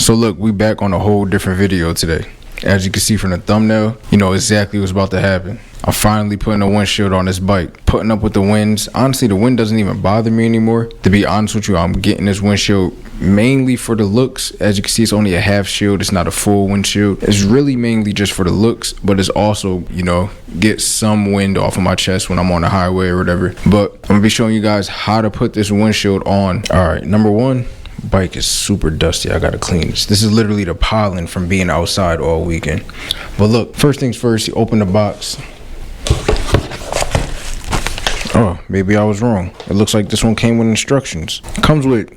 So look, we back on a whole different video today. As you can see from the thumbnail, you know exactly what's about to happen. I'm finally putting a windshield on this bike, putting up with the winds. Honestly, the wind doesn't even bother me anymore. To be honest with you, I'm getting this windshield mainly for the looks. As you can see, it's only a half shield. It's not a full windshield. It's really mainly just for the looks, but it's also, you know, get some wind off of my chest when I'm on the highway or whatever. But I'm gonna be showing you guys how to put this windshield on. All right, number one, bike is super dusty. I gotta clean this. This is literally the pollen from being outside all weekend. But look, first things first, you open the box. Oh, maybe I was wrong. It looks like this one came with instructions. It comes with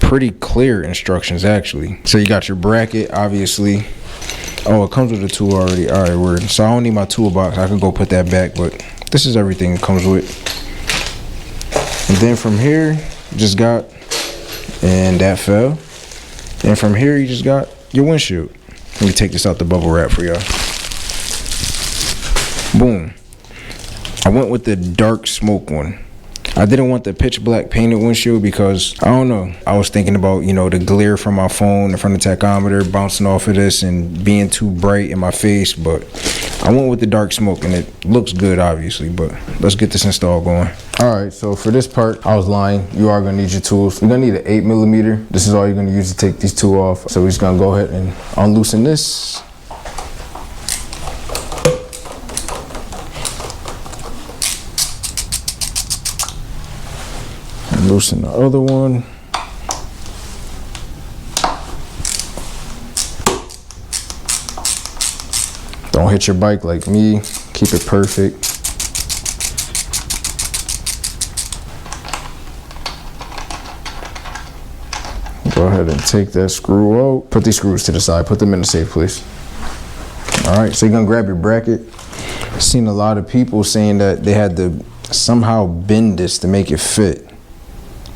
pretty clear instructions actually. So you got your bracket, obviously. Oh, it comes with a tool already. All right, word. So I don't need my toolbox. I can go put that back, but this is everything it comes with. And then from here, you just got, and that fell. And from here, you just got your windshield. Let me take this out the bubble wrap for y'all. Boom. I went with the dark smoke one. I didn't want the pitch black painted windshield because, I don't know, I was thinking about, you know, the glare from my phone and from the tachometer bouncing off of this and being too bright in my face, but I went with the dark smoke and it looks good, obviously, but let's get this install going. All right, so for this part, I was lying. You are gonna need your tools. You're gonna need an 8mm. This is all you're gonna use to take these two off. So we're just gonna go ahead and unloosen this. And loosen the other one. Don't hit your bike like me. Keep it perfect. Go ahead and take that screw out. Put these screws to the side. Put them in the safe place. All right, so you're gonna grab your bracket. I've seen a lot of people saying that they had to somehow bend this to make it fit,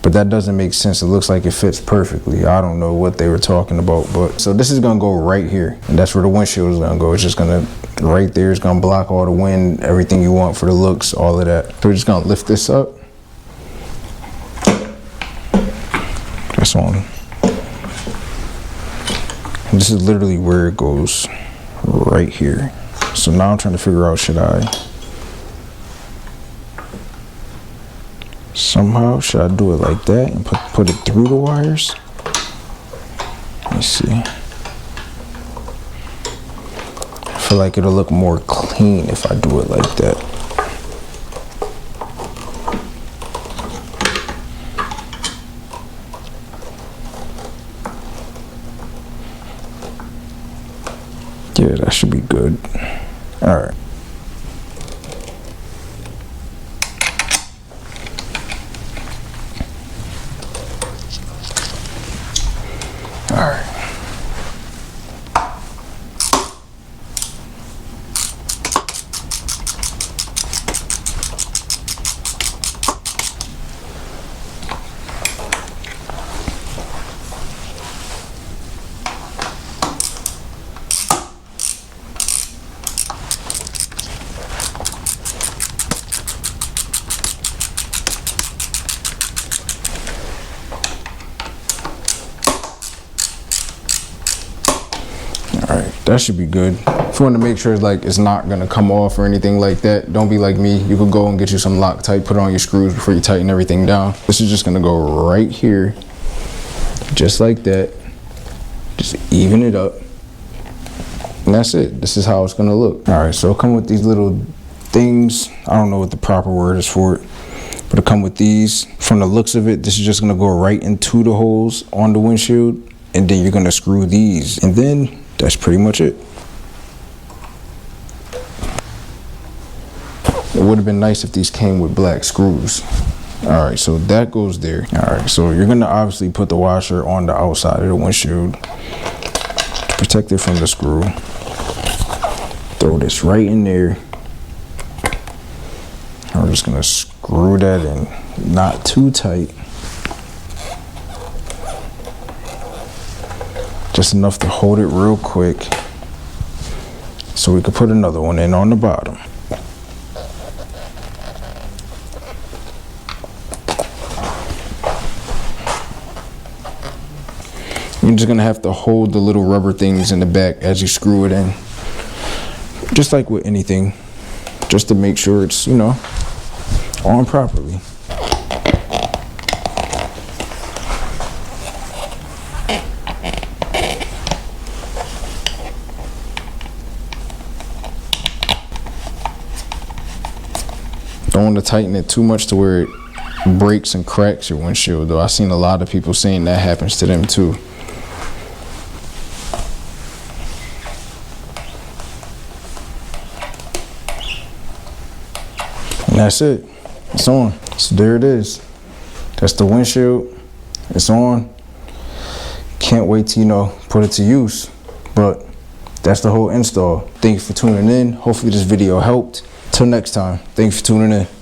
but that doesn't make sense. It looks like it fits perfectly. I don't know what they were talking about, but so this is gonna go right here, and that's where the windshield is gonna go. It's just gonna, right there, it's gonna block all the wind, everything you want for the looks, all of that. So we're just gonna lift this up. That's on. And this is literally where it goes, right here. So now I'm trying to figure out, should I somehow, should I do it like that and put it through the wires? Let me see. I feel like it'll look more clean if I do it like that. Yeah, that should be good. All right. All right. All right, that should be good. If you want to make sure like it's not gonna come off or anything like that, don't be like me. You could go and get you some Loctite, put it on your screws before you tighten everything down. This is just gonna go right here, just like that. Just even it up, and that's it. This is how it's gonna look. All right, so it'll come with these little things. I don't know what the proper word is for it, but it'll come with these. From the looks of it, this is just gonna go right into the holes on the windshield, and then you're gonna screw these, and then that's pretty much it. It would have been nice if these came with black screws. All right, so that goes there. All right, so you're gonna obviously put the washer on the outside of the windshield to protect it from the screw. Throw this right in there. I'm just gonna screw that in, not too tight. Just enough to hold it real quick so we could put another one in on the bottom. You can just gonna have to hold the little rubber things in the back as you screw it in, just like with anything, just to make sure it's, you know, on properly. Don't want to tighten it too much to where it breaks and cracks your windshield, though. I've seen a lot of people saying that happens to them too. And that's it. It's on. So there it is. That's the windshield. It's on. Can't wait to, you know, put it to use. But that's the whole install. Thank you for tuning in. Hopefully this video helped. Till next time, thanks for tuning in.